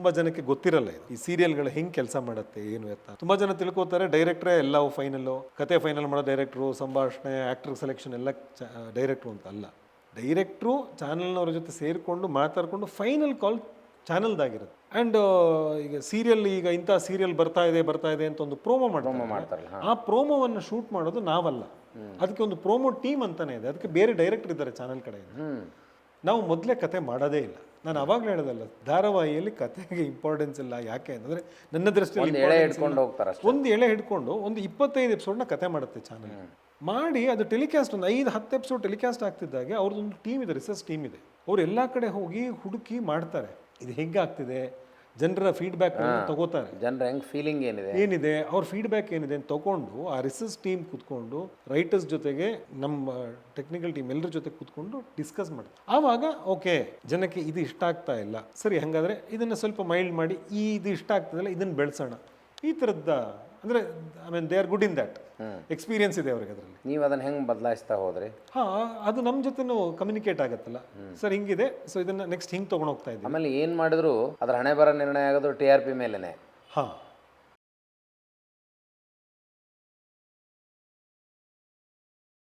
ತುಂಬಾ ಜನಕ್ಕೆ ಗೊತ್ತಿರಲ್ಲ ಇದು. ಈ ಸೀರಿಯಲ್ಗಳು ಹೆಂಗ್ ಕೆಲಸ ಮಾಡುತ್ತೆ ಏನು ಎತ್ತ. ತುಂಬಾ ಜನ ತಿಳ್ಕೊತಾರೆ ಡೈರೆಕ್ಟ್ರೇ ಎಲ್ಲವೂ ಫೈನಲ್ಲು, ಕತೆ ಫೈನಲ್ ಮಾಡೋ ಡೈರೆಕ್ಟ್ರು, ಸಂಭಾಷಣೆ, ಆಕ್ಟರ್ ಸೆಲೆಕ್ಷನ್ ಎಲ್ಲ ಡೈರೆಕ್ಟ್ರು ಅಂತ ಅಲ್ಲ. ಡೈರೆಕ್ಟ್ರು ಚಾನಲ್ನವ್ರ ಜೊತೆ ಸೇರಿಕೊಂಡು ಮಾತಾಡ್ಕೊಂಡು ಫೈನಲ್ ಕಾಲ್ ಚಾನಲ್ದಾಗಿರುತ್ತೆ. ಆ್ಯಂಡ್ ಈಗ ಸೀರಿಯಲ್, ಈಗ ಇಂಥ ಸೀರಿಯಲ್ ಬರ್ತಾ ಇದೆ ಅಂತ ಒಂದು ಪ್ರೋಮೋ ಮಾಡ್ತಾರೆ. ಆ ಪ್ರೋಮೋವನ್ನು ಶೂಟ್ ಮಾಡೋದು ನಾವಲ್ಲ, ಅದಕ್ಕೆ ಒಂದು ಪ್ರೋಮೋ ಟೀಮ್ ಅಂತಾನೆ ಇದೆ, ಅದಕ್ಕೆ ಬೇರೆ ಡೈರೆಕ್ಟರ್ ಇದ್ದಾರೆ ಚಾನಲ್ ಕಡೆಯಿಂದ. ನಾವು ಮೊದಲೇ ಕತೆ ಮಾಡೋದೇ ಇಲ್ಲ. ನಾನು ಅವಾಗಲೇ ಹೇಳೋದಲ್ಲ, ಧಾರಾವಾಹಿಯಲ್ಲಿ ಕತೆಗೆ ಇಂಪಾರ್ಟೆನ್ಸ್ ಇಲ್ಲ. ಯಾಕೆ ಅಂತಂದರೆ ನನ್ನ ದೃಷ್ಟಿಯಲ್ಲಿ ಒಂದು ಎಳೆ ಹಿಡ್ಕೊಂಡು ಒಂದು 25 ಎಪಿಸೋಡ್ನ ಕತೆ ಮಾಡುತ್ತೆ ಚಾನಲ್. ಮಾಡಿ ಅದು ಟೆಲಿಕಾಸ್ಟ್ ಒಂದು 5-10 ಎಪಿಸೋಡ್ ಟೆಲಿಕಾಸ್ಟ್ ಆಗ್ತಿದ್ದಾಗೆ ಅವ್ರದ್ದೊಂದು ಟೀಮ್ ಇದೆ, ರಿಸರ್ಚ್ ಟೀಮ್ ಇದೆ. ಅವ್ರು ಎಲ್ಲ ಕಡೆ ಹೋಗಿ ಹುಡುಕಿ ಮಾಡ್ತಾರೆ, ಇದು ಹೇಗಾಗ್ತಿದೆ, ಜನರ ಫೀಡ್ಬ್ಯಾಕ್ ತಗೋತಾರೆ, ಜನರ ಹೆಂಗ್ ಫೀಲಿಂಗ್ ಏನಿದೆ, ಅವ್ರ ಫೀಡ್ಬ್ಯಾಕ್ ಏನಿದೆ ಅಂತ ತಗೊಂಡು ಆ ರಿಸರ್ಚ್ ಟೀಮ್ ಕೂತ್ಕೊಂಡು ರೈಟರ್ಸ್ ಜೊತೆಗೆ ನಮ್ಮ ಟೆಕ್ನಿಕಲ್ ಟೀಮ್ ಎಲ್ಲರ ಜೊತೆ ಕೂತ್ಕೊಂಡು ಡಿಸ್ಕಸ್ ಮಾಡ್ತಾರೆ. ಆವಾಗ ಓಕೆ ಜನಕ್ಕೆ ಇದು ಇಷ್ಟ ಆಗ್ತಾ ಇಲ್ಲ, ಸರಿ ಹಾಗಾದ್ರೆ ಇದನ್ನ ಸ್ವಲ್ಪ ಮೈಲ್ಡ್ ಮಾಡಿ, ಇದು ಇಷ್ಟ ಆಗ್ತದಲ್ಲ ಇದನ್ನ ಬೆಳೆಸೋಣ, ಈ ಥರದ. ಅಂದರೆ I mean they are good in that, experience ಇದೆ ಅವ್ರಿಗೆ ಅದರಲ್ಲಿ. ನೀವು ಅದನ್ನು ಹೆಂಗೆ ಬದಲಾಯಿಸ್ತಾ ಹೋದ್ರಿ? ಅದು ನಮ್ಮ ಜೊತೆನೂ ಕಮ್ಯುನಿಕೇಟ್ ಆಗುತ್ತಲ್ಲ, ಸರ್ ಹಿಂಗಿದೆ, ಸೊ ಇದನ್ನ ನೆಕ್ಸ್ಟ್ ಹಿಂಗೆ ತೊಗೊಂಡು ಹೋಗ್ತಾ ಇದ್ದೀವಿ. ಆಮೇಲೆ ಏನು ಮಾಡಿದ್ರು ಅದ್ರ ಹಣೆ ಬರ ನಿರ್ಣಯ ಆಗೋದು TRP ಮೇಲೆನೆ.